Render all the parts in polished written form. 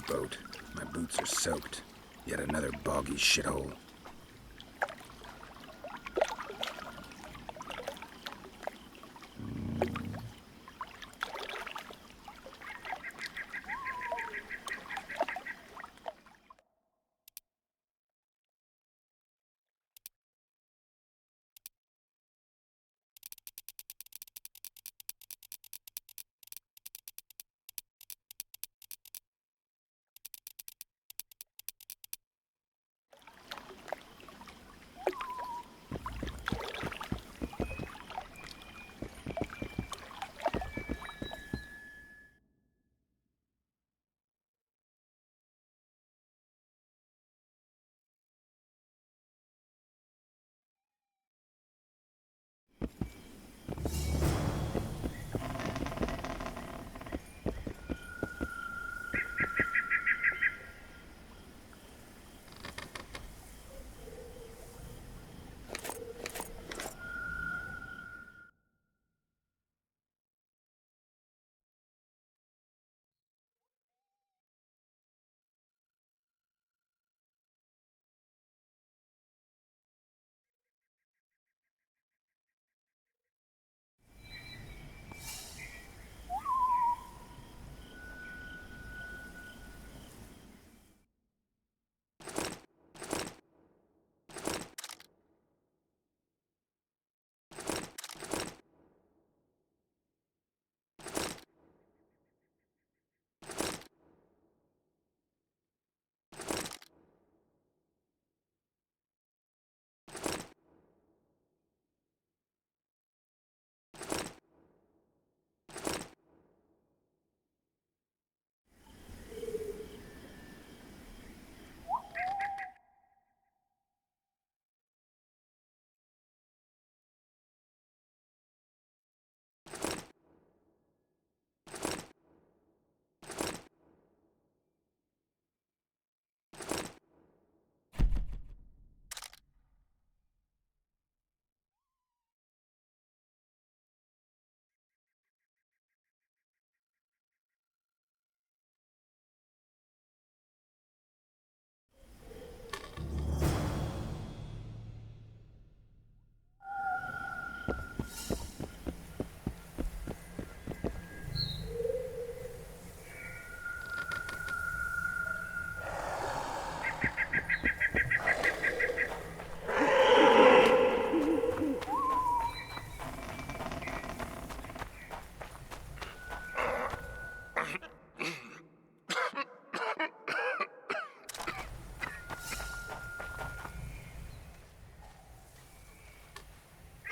boat. My boots are soaked. Yet another boggy shithole.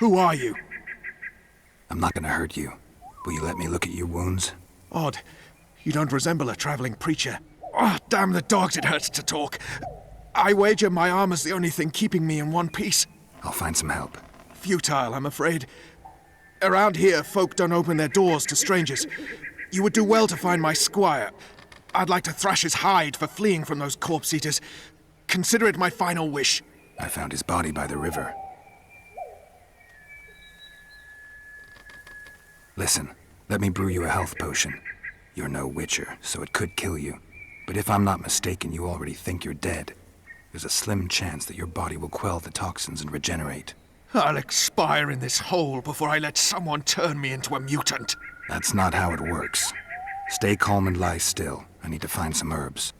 Who are you? I'm not gonna hurt you. Will you let me look at your wounds? Odd. You don't resemble a traveling preacher. Oh, damn the dogs, it hurts to talk. I wager my armor's the only thing keeping me in one piece. I'll find some help. Futile, I'm afraid. Around here, folk don't open their doors to strangers. You would do well to find my squire. I'd like to thrash his hide for fleeing from those corpse-eaters. Consider it my final wish. I found his body by the river. Listen, let me brew you a health potion. You're no witcher, so it could kill you. But if I'm not mistaken, you already think you're dead. There's a slim chance that your body will quell the toxins and regenerate. I'll expire in this hole before I let someone turn me into a mutant. That's not how it works. Stay calm and lie still. I need to find some herbs.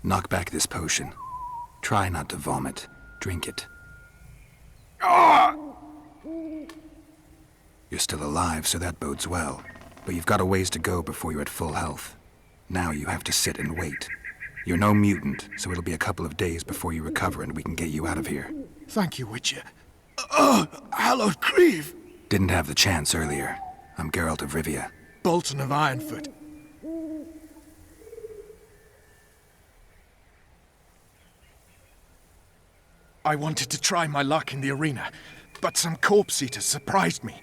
Knock back this potion. Try not to vomit. Drink it. You're still alive, so that bodes well. But you've got a ways to go before you're at full health. Now you have to sit and wait. You're no mutant, so it'll be a couple of days before you recover and we can get you out of here. Thank you, Witcher. Hallowed Grieve! Didn't have the chance earlier. I'm Geralt of Rivia. Bolton of Ironfoot. I wanted to try my luck in the arena, but some corpse-eaters surprised me.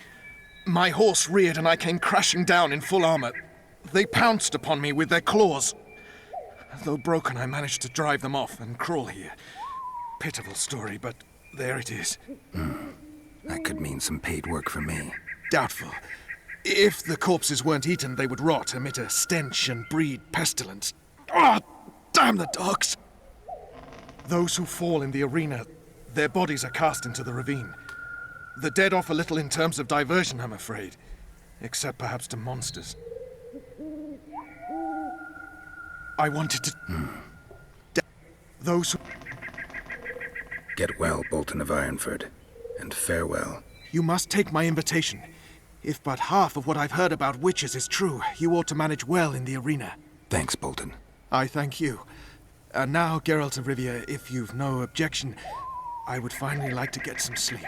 My horse reared and I came crashing down in full armor. They pounced upon me with their claws. Though broken, I managed to drive them off and crawl here. Pitiful story, but there it is. That could mean some paid work for me. Doubtful. If the corpses weren't eaten, they would rot, emit a stench, and breed pestilence. Ah, damn the dogs! Those who fall in the arena, their bodies are cast into the ravine. The dead offer little in terms of diversion, I'm afraid. Except perhaps to monsters. I wanted to... Those who... Get well, Bolton of Ironfoot. And farewell. You must take my invitation. If but half of what I've heard about witches is true, you ought to manage well in the arena. Thanks, Bolton. I thank you. And now, Geralt of Rivia, if you've no objection, I would finally like to get some sleep.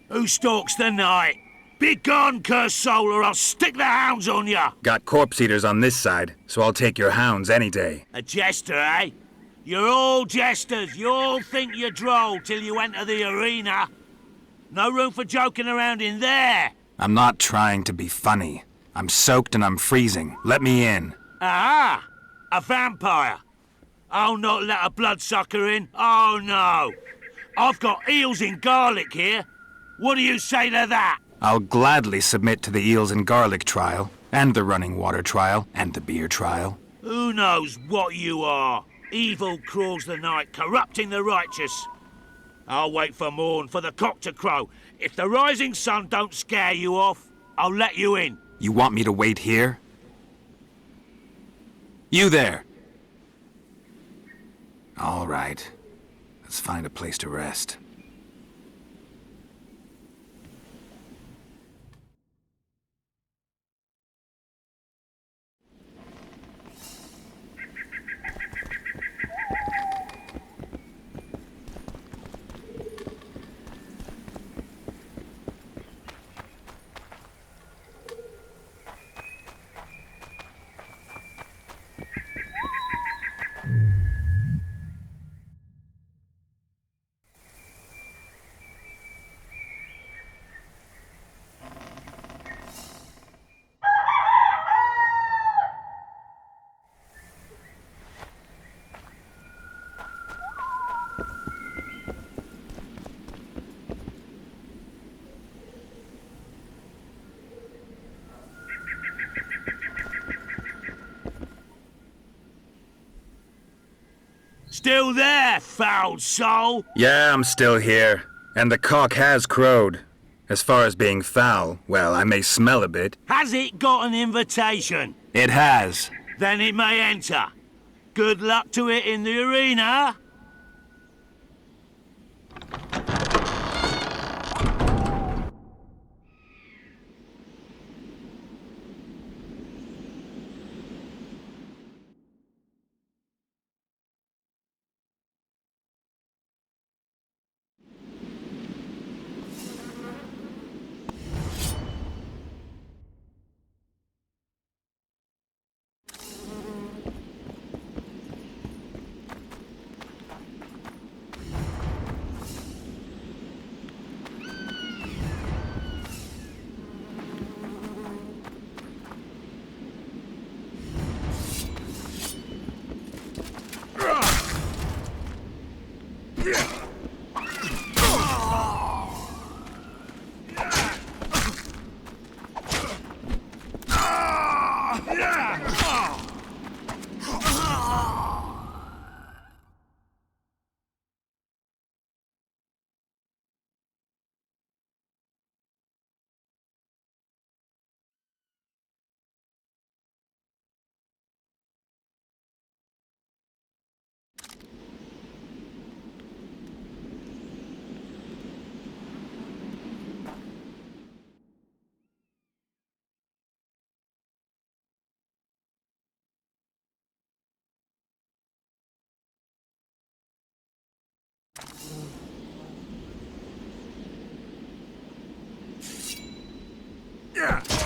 Who stalks the night? Be gone, cursed soul, or I'll stick the hounds on ya! Got corpse eaters on this side, so I'll take your hounds any day. A jester, eh? You're all jesters. You all think you're droll till you enter the arena. No room for joking around in there. I'm not trying to be funny. I'm soaked and I'm freezing. Let me in. Ah, a vampire. I'll not let a bloodsucker in. Oh, no. I've got eels in garlic here. What do you say to that? I'll gladly submit to the eels and garlic trial, and the running water trial, and the beer trial. Who knows what you are? Evil crawls the night, corrupting the righteous. I'll wait for morn, for the cock to crow. If the rising sun don't scare you off, I'll let you in. You want me to wait here? You there! All right. Let's find a place to rest. Still there, foul soul? Yeah, I'm still here. And the cock has crowed. As far as being foul, well, I may smell a bit. Has it got an invitation? It has. Then it may enter. Good luck to it in the arena. Yeah!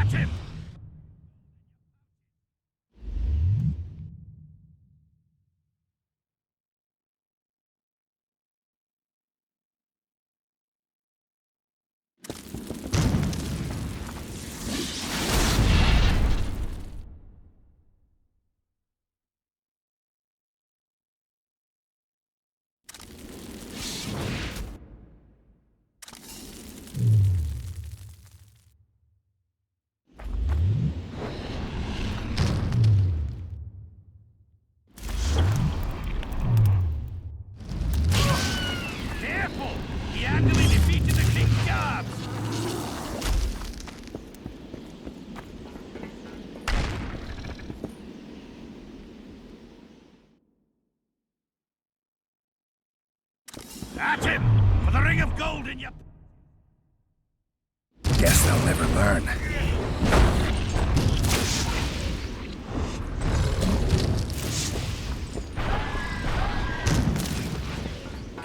At him! Careful! He handily defeated the King's guards! At him! For the ring of gold in your... Guess they'll never learn.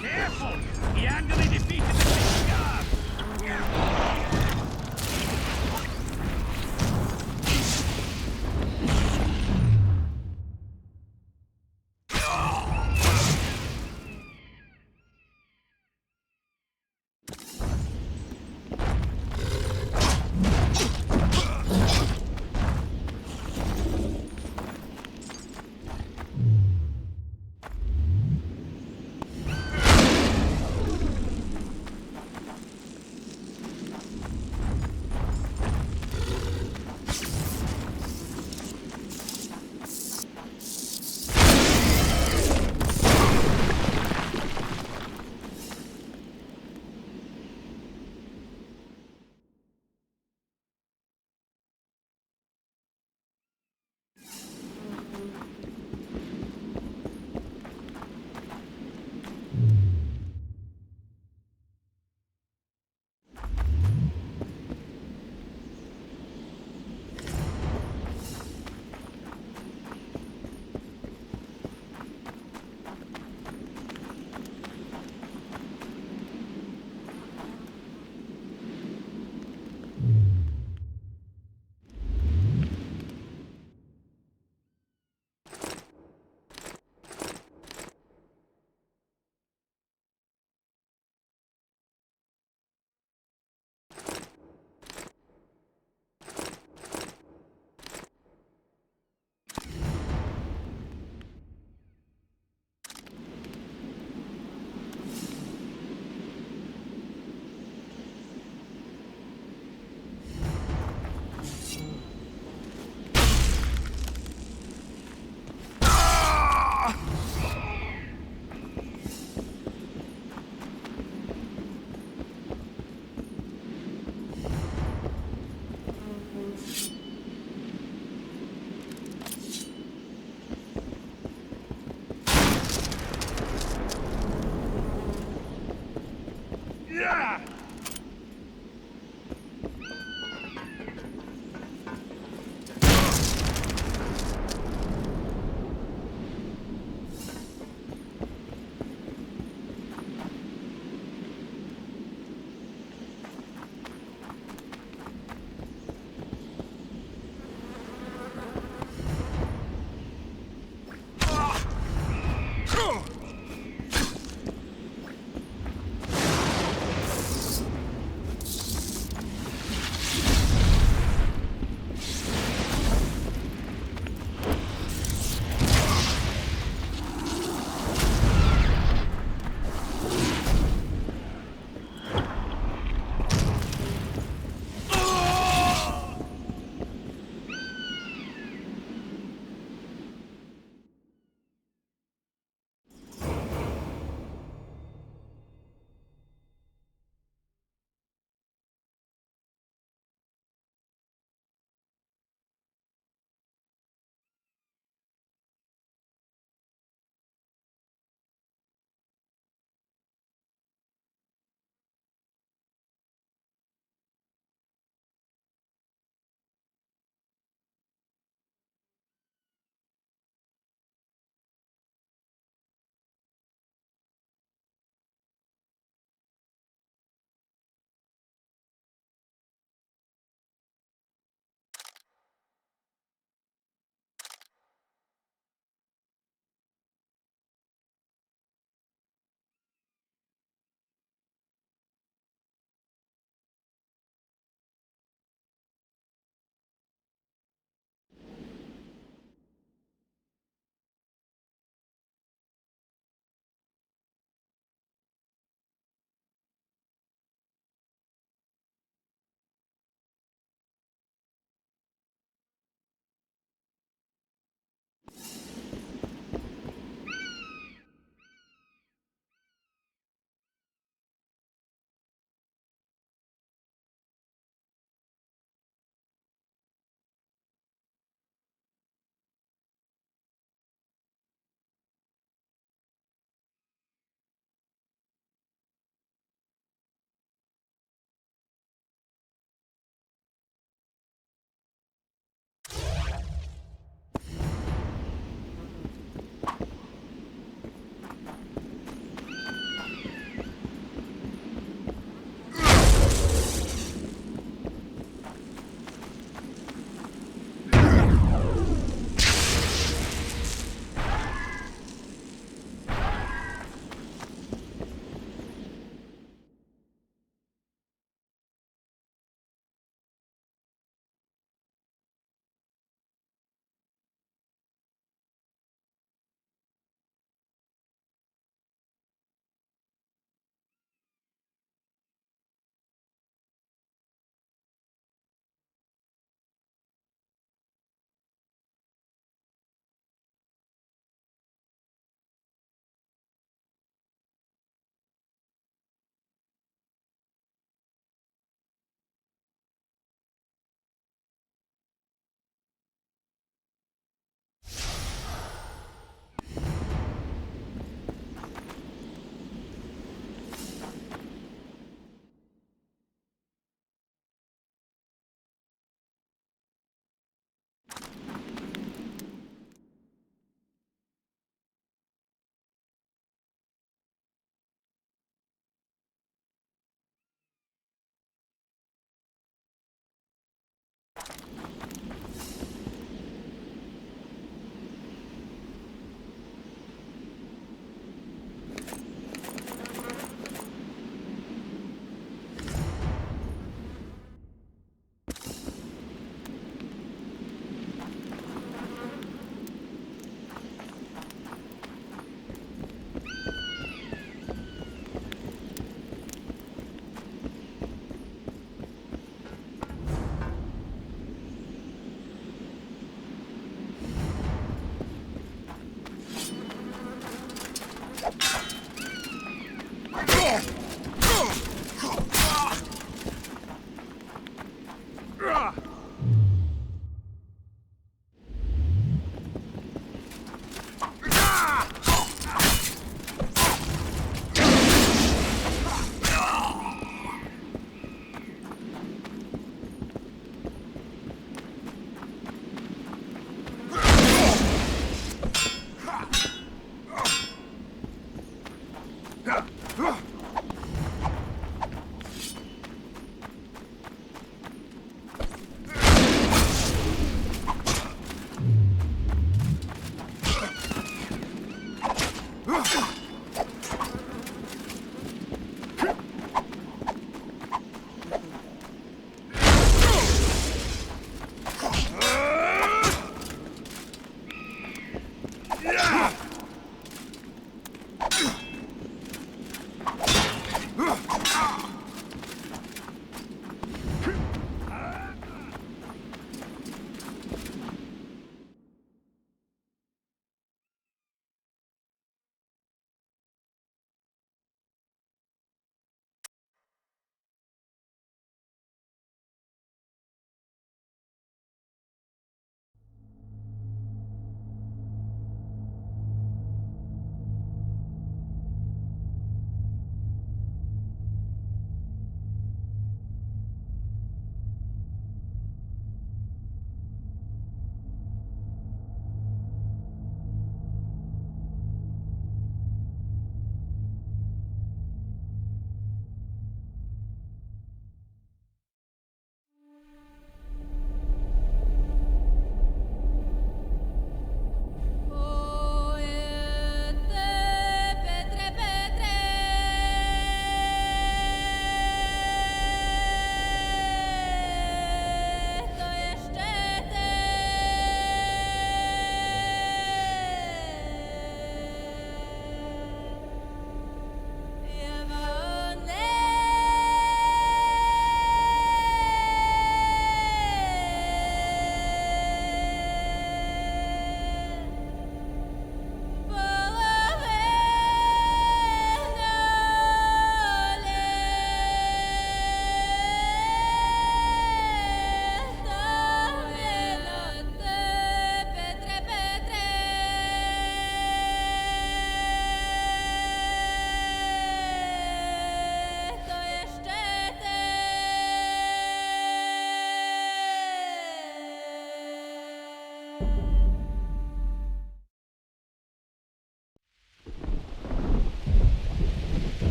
Careful! He handily defeated the King's guards!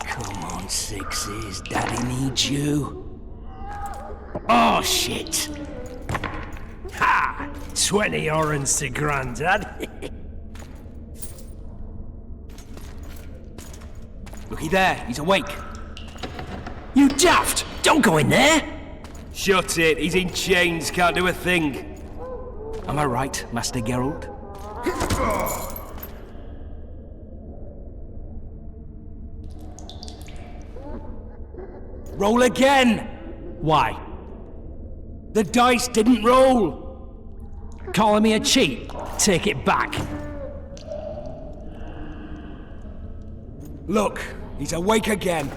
Come on, Sixes. Daddy needs you. Oh, shit. Ha! 20 orange to Grandad. Looky there, he's awake. You daft! Don't go in there! Shut it, he's in chains, can't do a thing. Am I right, Master Geralt? Roll again! Why? The dice didn't roll! Calling me a cheat? Take it back. Look, he's awake again.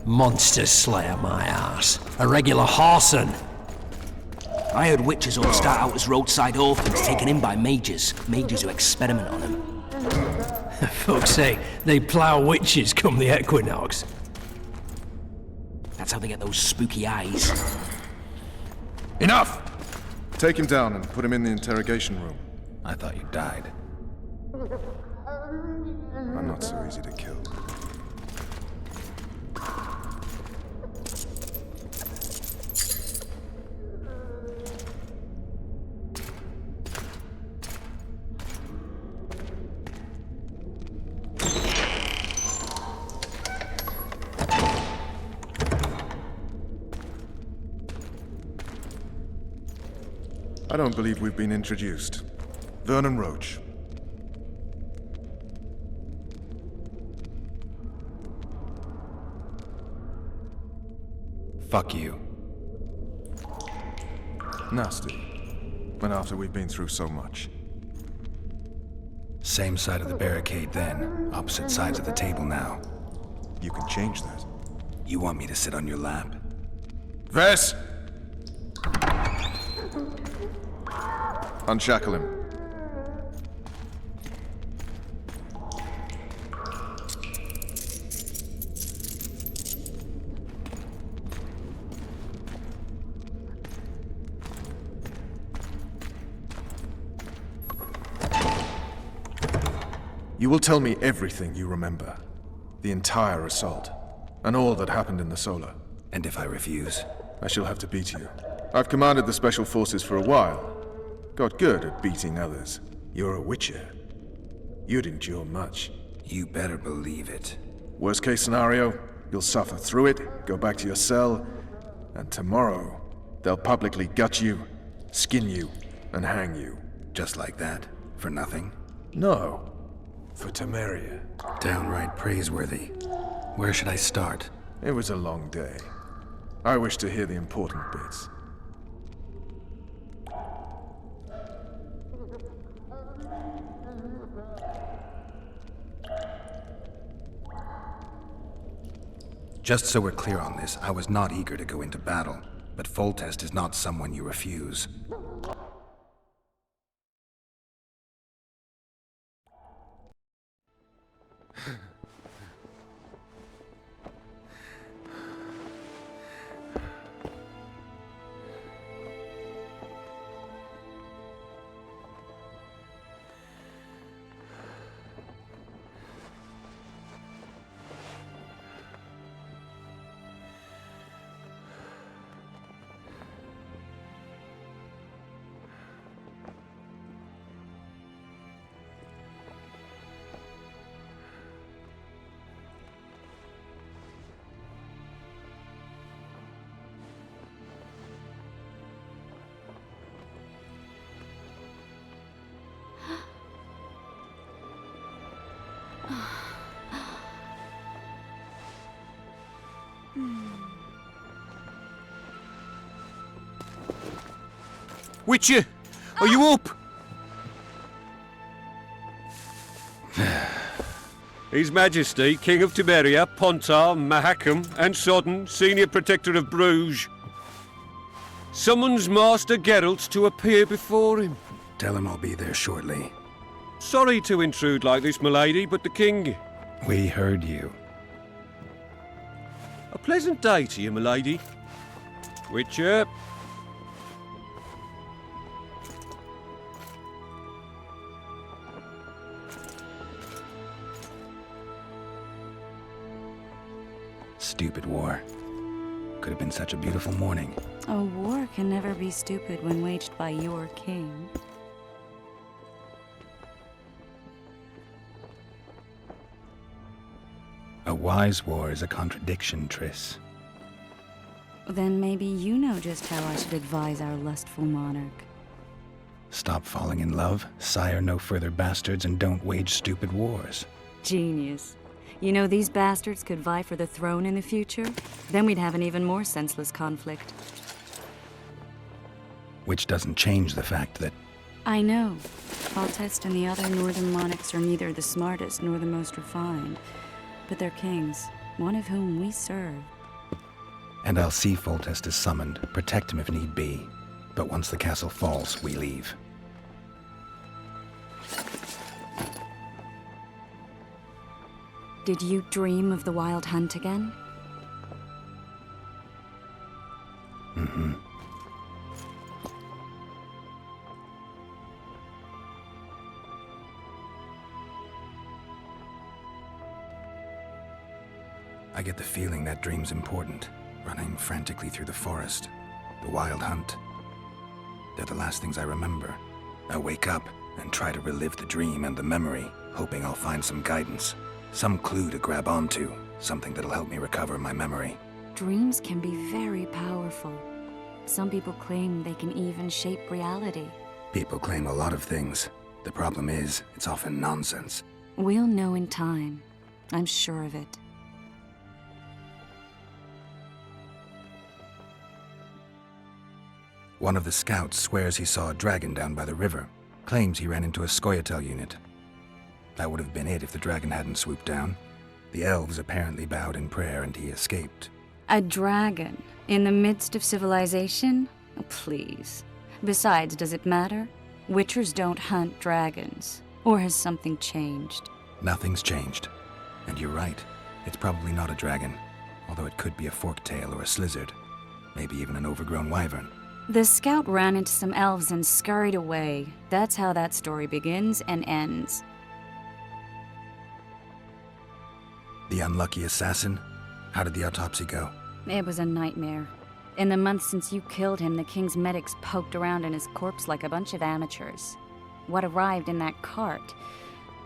Monster Slayer, my ass. A regular horson. I heard witches all start out as roadside orphans taken in by mages. Mages who experiment on them. Folks say they plough witches come the equinox. That's how they get those spooky eyes. Enough! Take him down and put him in the interrogation room. I thought you died. I'm not so easy to kill. I don't believe we've been introduced. Vernon Roach. Fuck you. Nasty. And after we've been through so much. Same side of the barricade then, opposite sides of the table now. You can change that. You want me to sit on your lap? Vess! Unshackle him. You will tell me everything you remember. The entire assault. And all that happened in the Solar. And if I refuse? I shall have to beat you. I've commanded the Special Forces for a while. Got good at beating others. You're a Witcher. You'd endure much. You better believe it. Worst case scenario, you'll suffer through it, go back to your cell, and tomorrow, they'll publicly gut you, skin you, and hang you. Just like that? For nothing? No. For Temeria. Downright praiseworthy. Where should I start? It was a long day. I wish to hear the important bits. Just so we're clear on this, I was not eager to go into battle, but Foltest is not someone you refuse. Witcher, are you up? His Majesty, King of Temeria, Pontar, Mahakam, and Sodden, Senior Protector of Bruges, summons Master Geralt to appear before him. Tell him I'll be there shortly. Sorry to intrude like this, milady, but the King... We heard you. A pleasant day to you, milady. Witcher. Stupid war. Could have been such a beautiful morning. A war can never be stupid when waged by your king. A wise war is a contradiction, Triss. Then maybe you know just how I should advise our lustful monarch. Stop falling in love, sire no further bastards, and don't wage stupid wars. Genius. You know, these bastards could vie for the throne in the future? Then we'd have an even more senseless conflict. Which doesn't change the fact that... I know. Foltest and the other northern monarchs are neither the smartest nor the most refined. But they're kings, one of whom we serve. And I'll see Foltest is summoned, protect him if need be. But once the castle falls, we leave. Did you dream of the Wild Hunt again? Mm-hmm. I get the feeling that dream's important. Running frantically through the forest. The wild hunt. They're the last things I remember. I wake up and try to relive the dream and the memory, hoping I'll find some guidance. Some clue to grab onto. Something that'll help me recover my memory. Dreams can be very powerful. Some people claim they can even shape reality. People claim a lot of things. The problem is, it's often nonsense. We'll know in time. I'm sure of it. One of the scouts swears he saw a dragon down by the river. Claims he ran into a Scoia'tael unit. That would have been it if the dragon hadn't swooped down. The elves apparently bowed in prayer and he escaped. A dragon? In the midst of civilization? Oh, please. Besides, does it matter? Witchers don't hunt dragons. Or has something changed? Nothing's changed. And you're right. It's probably not a dragon. Although it could be a forktail or a slizzard. Maybe even an overgrown wyvern. The scout ran into some elves and scurried away. That's how that story begins and ends. The unlucky assassin? How did the autopsy go? It was a nightmare. In the months since you killed him, the king's medics poked around in his corpse like a bunch of amateurs. What arrived in that cart?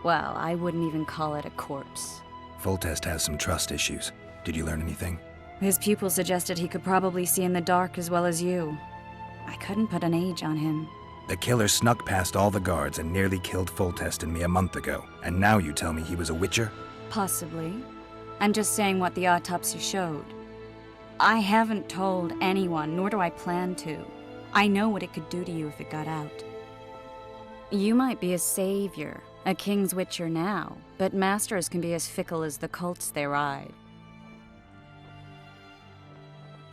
Well, I wouldn't even call it a corpse. Foltest has some trust issues. Did you learn anything? His pupil suggested he could probably see in the dark as well as you. I couldn't put an age on him. The killer snuck past all the guards and nearly killed Foltest and me a month ago. And now you tell me he was a witcher? Possibly. I'm just saying what the autopsy showed. I haven't told anyone, nor do I plan to. I know what it could do to you if it got out. You might be a savior, a king's witcher now, but masters can be as fickle as the cults they ride.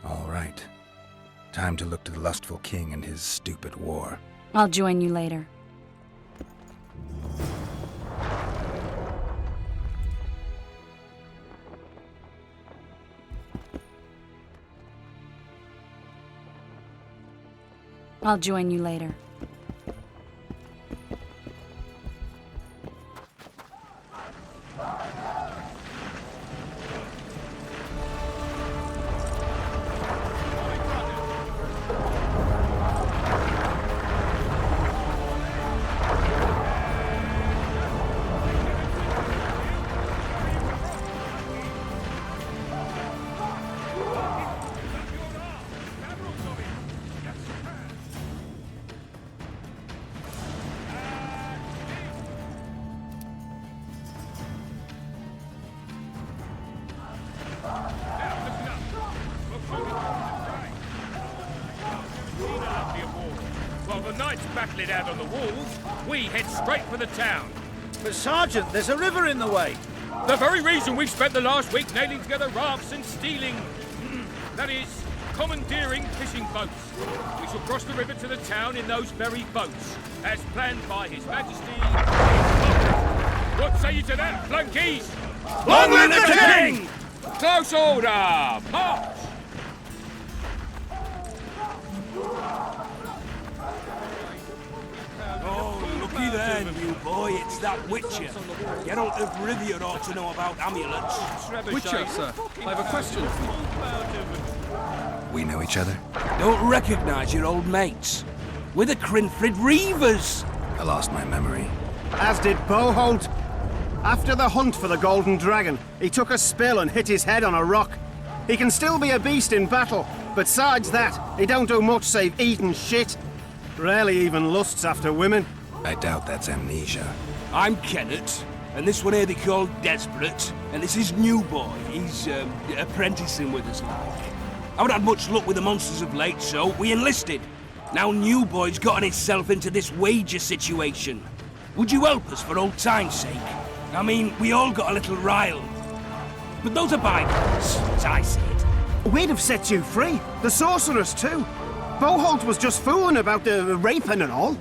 All right. Time to look to the lustful king and his stupid war. I'll join you later. I'll join you later. While the knights battle it out on the walls, we head straight for the town. But Sergeant, there's a river in the way. The very reason we've spent the last week nailing together rafts and stealing... that is, commandeering fishing boats. We shall cross the river to the town in those very boats, as planned by His Majesty... What say you to that, flunkies? Long live the King! Close order! March! Oh, looky there, new boy. It's that Witcher. Geralt of Rivia ought to know about amulets. Witcher, sir. I have a question for you. We know each other? Don't recognise your old mates. We're the Crinfrid Reavers. I lost my memory. As did Boholt. After the hunt for the Golden Dragon, he took a spill and hit his head on a rock. He can still be a beast in battle, but besides that, he don't do much save eat and shit. Rarely even lusts after women. I doubt that's amnesia. I'm Kenneth, and this one here they call Desperate, and this is New Boy. He's apprenticing with us, like. I haven't had much luck with the monsters of late, so we enlisted. Now New Boy's gotten himself into this wager situation. Would you help us for old time's sake? I mean, we all got a little riled. But those are bygones, as I see it. We'd have set you free. The sorceress, too. Boholt was just fooling about the raping and all.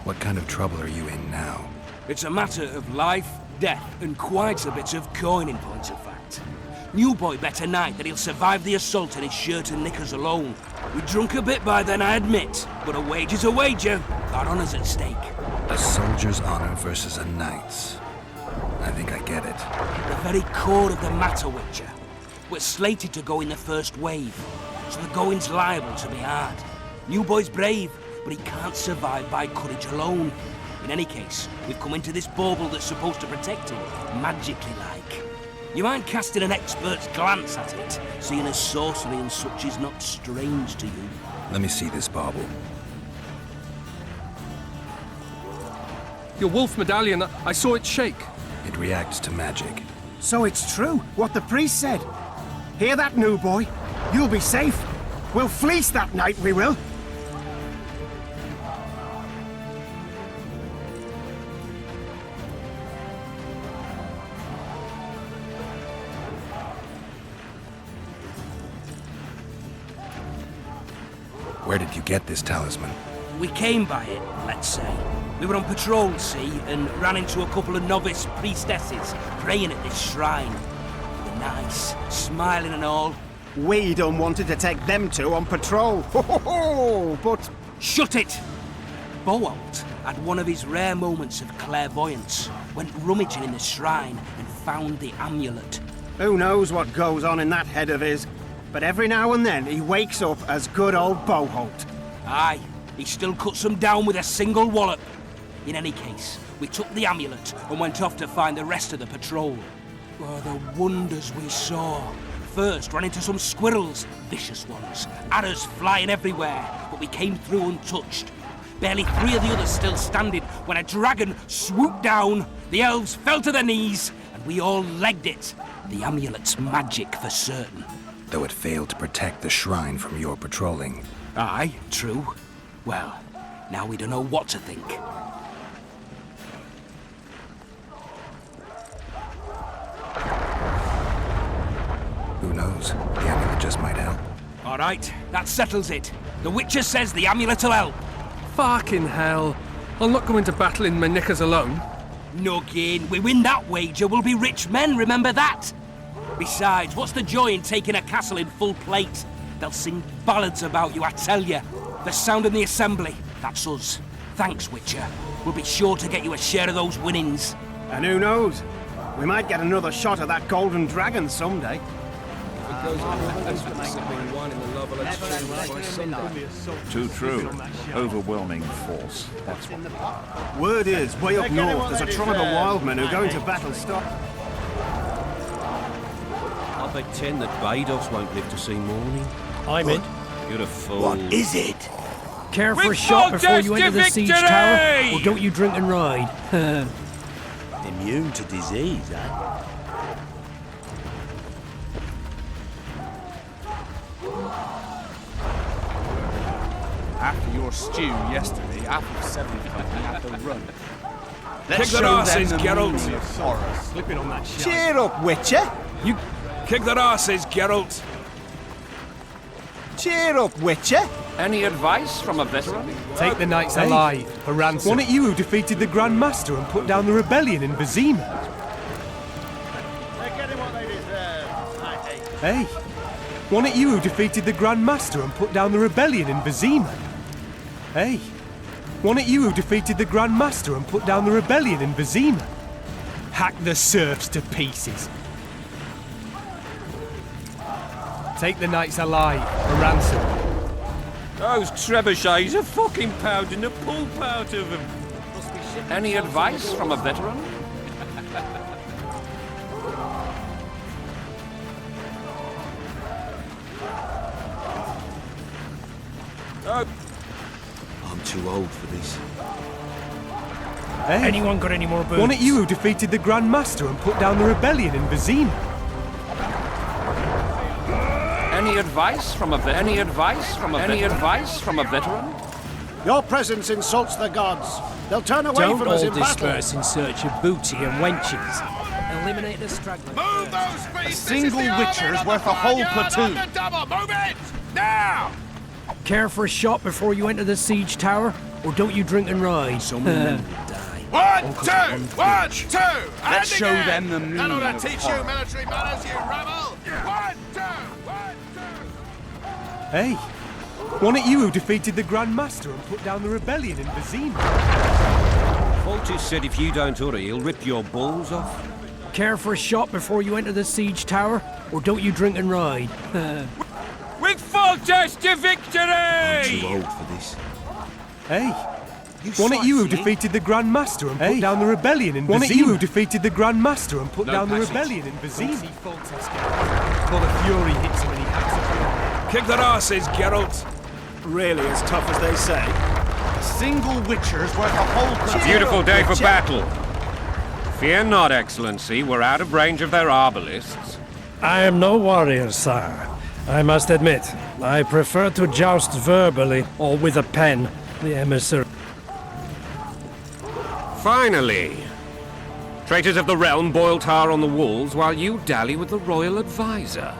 What kind of trouble are you in now? It's a matter of life, death, and quite a bit of coin in point of fact. New boy bet tonight that he'll survive the assault in his shirt and knickers alone. We drunk a bit by then, I admit, but a wager's a wager. Our honour's at stake. A soldier's honor versus a knight's. I think I get it. The very core of the matter, Witcher. We're slated to go in the first wave, so the going's liable to be hard. New boy's brave, but he can't survive by courage alone. In any case, we've come into this bauble that's supposed to protect him, magically like. You mind casting an expert's glance at it, seeing as sorcery and such is not strange to you? Let me see this bauble. Your wolf medallion, I saw it shake. It reacts to magic. So it's true, what the priest said. Hear that, new boy? You'll be safe. We'll fleece that night, we will. Where did you get this talisman? We came by it, let's say. We were on patrol, see, and ran into a couple of novice priestesses praying at this shrine. They were nice, smiling and all. We done wanted to take them two on patrol. Ho ho ho! But Shut it! Boalt had one of his rare moments of clairvoyance, went rummaging in the shrine and found the amulet. who knows what goes on in that head of his? But every now and then he wakes up as good old Boholt. Aye, he still cuts them down with a single wallop. In any case, we took the amulet and went off to find the rest of the patrol. Oh, the wonders we saw. First, ran into some squirrels, vicious ones, arrows flying everywhere, but we came through untouched. Barely 3 of the others still standing when a dragon swooped down, the elves fell to their knees, and we all legged it. The amulet's magic for certain. Though it failed to protect the shrine from your patrolling. Aye, true. Well, now we don't know what to think. Who knows? The amulet just might help. All right, that settles it. The Witcher says the amulet'll help. Fucking hell. I'll not go into battle in my knickers alone. No gain. We win that wager, we'll be rich men, remember that? Besides, what's the joy in taking a castle in full plate? They'll sing ballads about you, I tell you. The sound in the assembly, that's us. Thanks, Witcher. We'll be sure to get you a share of those winnings. And who knows? We might get another shot at that golden dragon someday. Too true. Overwhelming force. That's what. Word is, way up north, there's a tribe of wildmen who go into battle stop. I bet 10 that Bados won't live to see morning. I'm in. You're a fool. What is it? Care for a shot before you enter the siege tower, or don't you drink and ride? Immune to disease, eh? After your stew yesterday, after 7 company at the run. Kick their asses, Geralt. Slipping on that shit. Cheer up, Witcher! You kick their asses, Geralt. Cheer up, Witcher! Any advice from a veteran? Take the knights alive for ransom. Wasn't it you who defeated the Grand Master and put down the rebellion in Vizima? They're getting what they deserve, I think. Hey, wasn't it you who defeated the Grand Master and put down the rebellion in Vizima? Hey, wasn't it you who defeated the Grand Master and put down the rebellion in Vizima? Hack the serfs to pieces. Take the knights alive for ransom. Those trebuchets are fucking pounding the pulp out of them. Any advice from a veteran? I'm too old for this. Hey, Anyone got any more boots? wasn't it you who defeated the Grand Master and put down the rebellion in Vizima? Any advice from a veteran? Any advice from a veteran? Any advice from a veteran? Your presence insults the gods. They'll turn away Don't from us all in battle. disperse in search of booty and wenches. Eliminate the stragglers. Move those feet! A single Witcher is worth a whole platoon. Move it! Now! Care for a shot before you enter the siege tower, or don't you drink and ride? Some men will die. 1, 2, 1, 2. Let's show them the meaning That ought of to teach horror. you military manners, you rebel. 1, 2, 1, 2. Hey, wasn't it you who defeated the Grand Master and put down the rebellion in Vizima? Vulture said if you don't hurry, he'll rip your balls off. Care for a shot before you enter the siege tower? Or don't you drink and ride? With Foltest to victory! I'm too old for this. Hey, wasn't it you who defeated the Grand Master and put down the rebellion in Vizima? Wasn't it you who defeated the Grand Master and put down the rebellion in Vizima? Well, the fury hits him and he hacks Kick their asses, Geralt. Really as tough as they say? A single Witcher's worth a whole... Beautiful day for battle. Fear not, Excellency. We're out of range of their arbalists. I am no warrior, sire. I must admit, I prefer to joust verbally or with a pen, the emissary. Finally! Traitors of the realm boil tar on the walls while you dally with the royal advisor.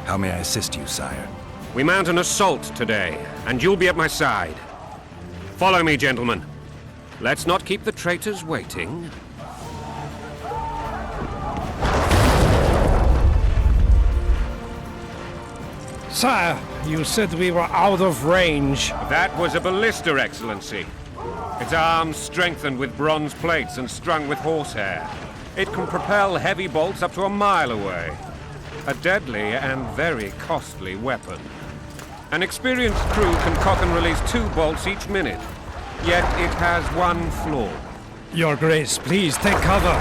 How may I assist you, sire? We mount an assault today, and you'll be at my side. Follow me, gentlemen. Let's not keep the traitors waiting. Sire, you said we were out of range. That was a ballista, Excellency. Its arms strengthened with bronze plates and strung with horsehair. It can propel heavy bolts up to a mile away. A deadly and very costly weapon. An experienced crew can cock and release 2 bolts each minute. Yet it has one flaw. Your Grace, please take cover.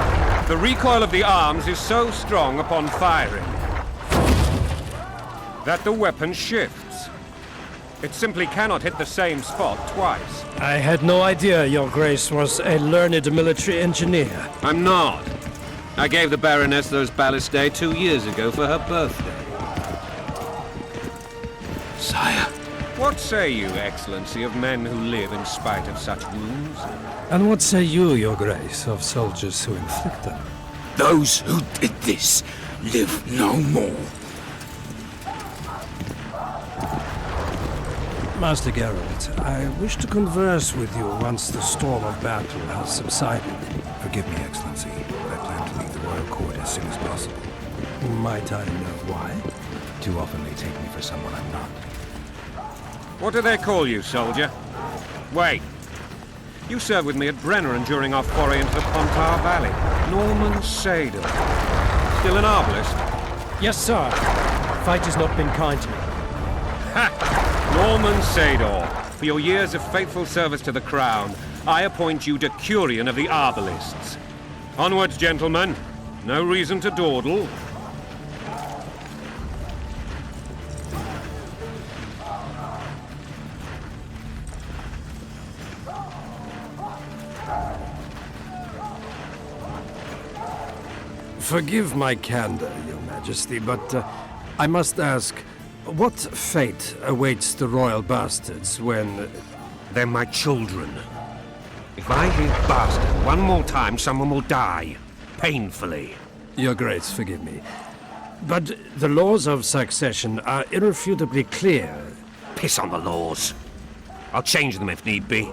The recoil of the arms is so strong upon firing that the weapon shifts. It simply cannot hit the same spot twice. I had no idea Your Grace was a learned military engineer. I'm not. I gave the Baroness those ballistae 2 years ago for her birthday. Sire. What say you, Excellency, of men who live in spite of such wounds? And what say you, Your Grace, of soldiers who inflict them? Those who did this live no more. Master Geralt, I wish to converse with you once the storm of battle has subsided. Forgive me, Excellency, but I plan to leave the royal court as soon as possible. Might I know why? Too often they take me for someone I'm not. What do they call you, soldier? Wait. You served with me at Brenner during our foray into the Pontar Valley. Norman Sador. Still an arbalist? Yes, sir. Fate has not been kind to me. Ha! Norman Sador, for your years of faithful service to the Crown, I appoint you Decurion of the Arbalists. Onwards, gentlemen. No reason to dawdle. Forgive my candor, Your Majesty, but I must ask, what fate awaits the royal bastards when... They're my children. If I hear bastard one more time, someone will die. Painfully. Your Grace, forgive me. But the laws of succession are irrefutably clear. Piss on the laws. I'll change them if need be.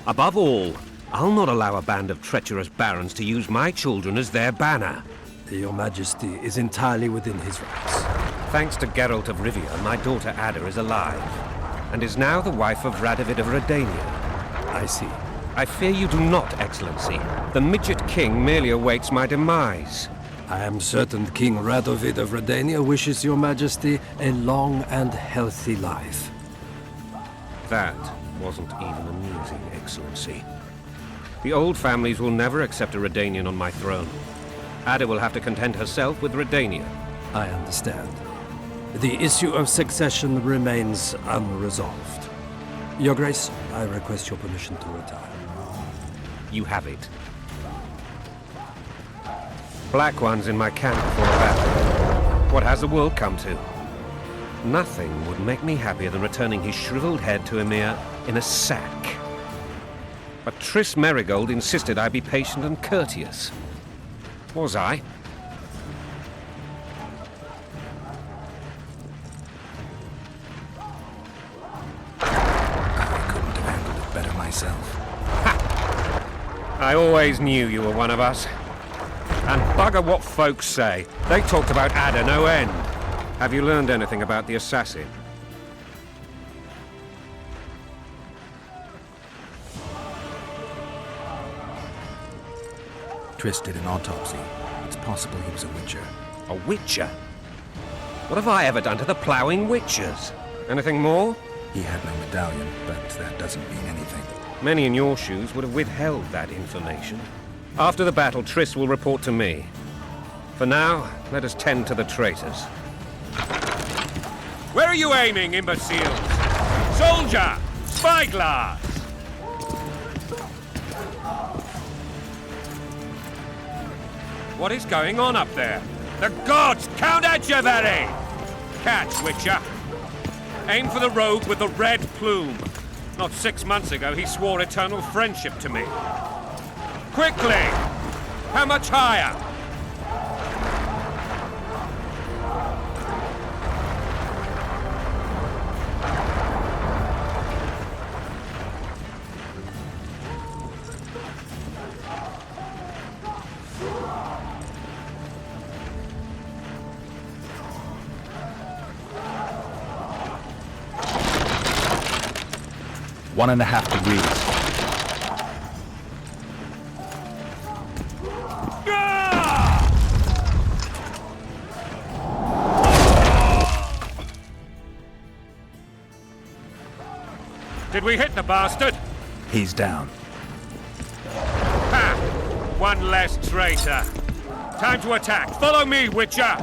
Above all, I'll not allow a band of treacherous barons to use my children as their banner. Your Majesty is entirely within his rights. Thanks to Geralt of Rivia, my daughter Ada is alive, and is now the wife of Radovid of Redania. I see. I fear you do not, Excellency. The midget king merely awaits my demise. I am certain King Radovid of Redania wishes Your Majesty a long and healthy life. That wasn't even amusing, Excellency. The old families will never accept a Redanian on my throne. Ada will have to content herself with Redania. I understand. The issue of succession remains unresolved. Your Grace, I request your permission to retire. You have it. Black One's in my camp before a battle. What has the world come to? Nothing would make me happier than returning his shriveled head to Emir in a sack. But Triss Merigold insisted I be patient and courteous. Was I? I couldn't have handled it better myself. Ha! I always knew you were one of us. And bugger what folks say. They talked about Ada no end. Have you learned anything about the assassin? Triss did an autopsy. It's possible he was a witcher. A witcher? What have I ever done to the ploughing witchers? Anything more? He had no medallion, but that doesn't mean anything. Many in your shoes would have withheld that information. After the battle, Triss will report to me. For now, let us tend to the traitors. Where are you aiming, imbeciles? Soldier! Spyglass! What is going on up there? The gods! Count Etcheverry! Catch, Witcher. Aim for the rogue with the red plume. Not 6 months ago, he swore eternal friendship to me. Quickly! How much higher? One and a half degrees. Did we hit the bastard? He's down. Ha! One less traitor. Time to attack. Follow me, Witcher!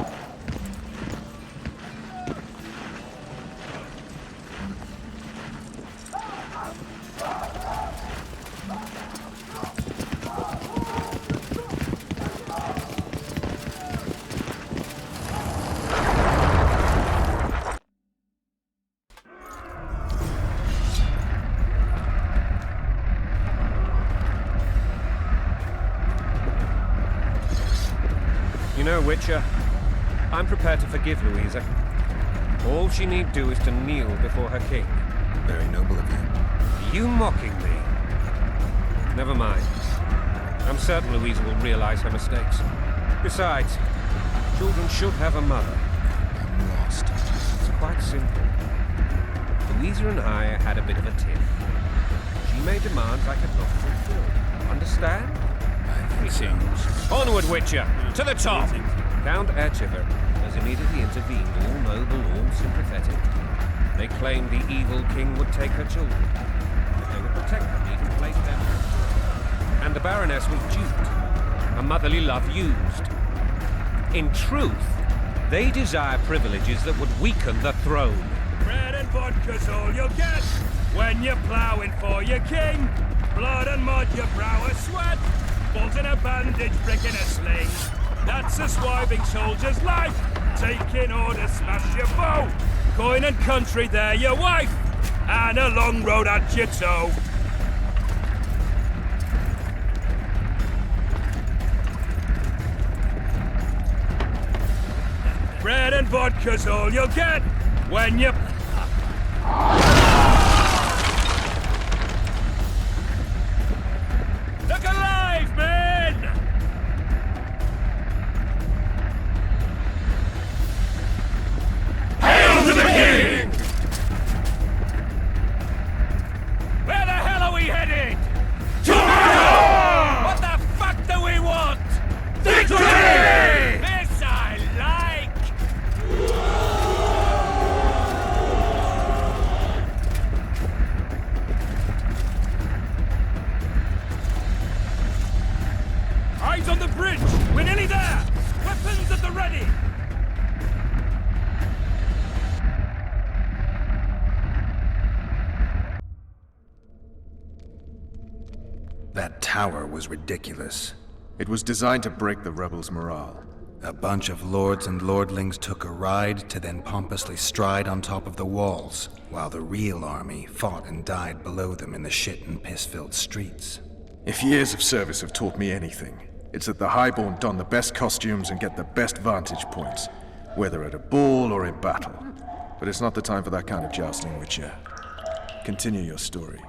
You know, Witcher, I'm prepared to forgive Louisa. All she need do is to kneel before her king. Very noble of you. Are you mocking me? Never mind. I'm certain Louisa will realize her mistakes. Besides, children should have a mother. I'm lost. It's quite simple. Louisa and I had a bit of a tiff. She made demands I could not fulfill. Understand? Onward, Witcher! To the top! Count Etchever has immediately intervened, all noble, all sympathetic. They claimed the evil king would take her children, but they would protect them, even place them. And the Baroness was duped, her motherly love used. In truth, they desire privileges that would weaken the throne. Bread and vodka's all you'll get when you're ploughing for your king. Blood and mud, your brow a sweat. Bolt in a bandage, brick in a sling. That's a swiving soldier's life. Taking orders, smash your foe. Coin and country, they're your wife. And a long road at your toe. Bread and vodka's all you'll get when you... Look alive, men! Hail to the king! Where the hell are we headed? To battle! What the fuck do we want? Victory! This I like! Eyes on the bridge! We're nearly there! Weapons at the ready! That tower was ridiculous. It was designed to break the rebels' morale. A bunch of lords and lordlings took a ride to then pompously stride on top of the walls, while the real army fought and died below them in the shit and piss-filled streets. If years of service have taught me anything, it's that the Highborn don the best costumes and get the best vantage points, whether at a ball or in battle. But it's not the time for that kind of jousting, Witcher. Continue your story.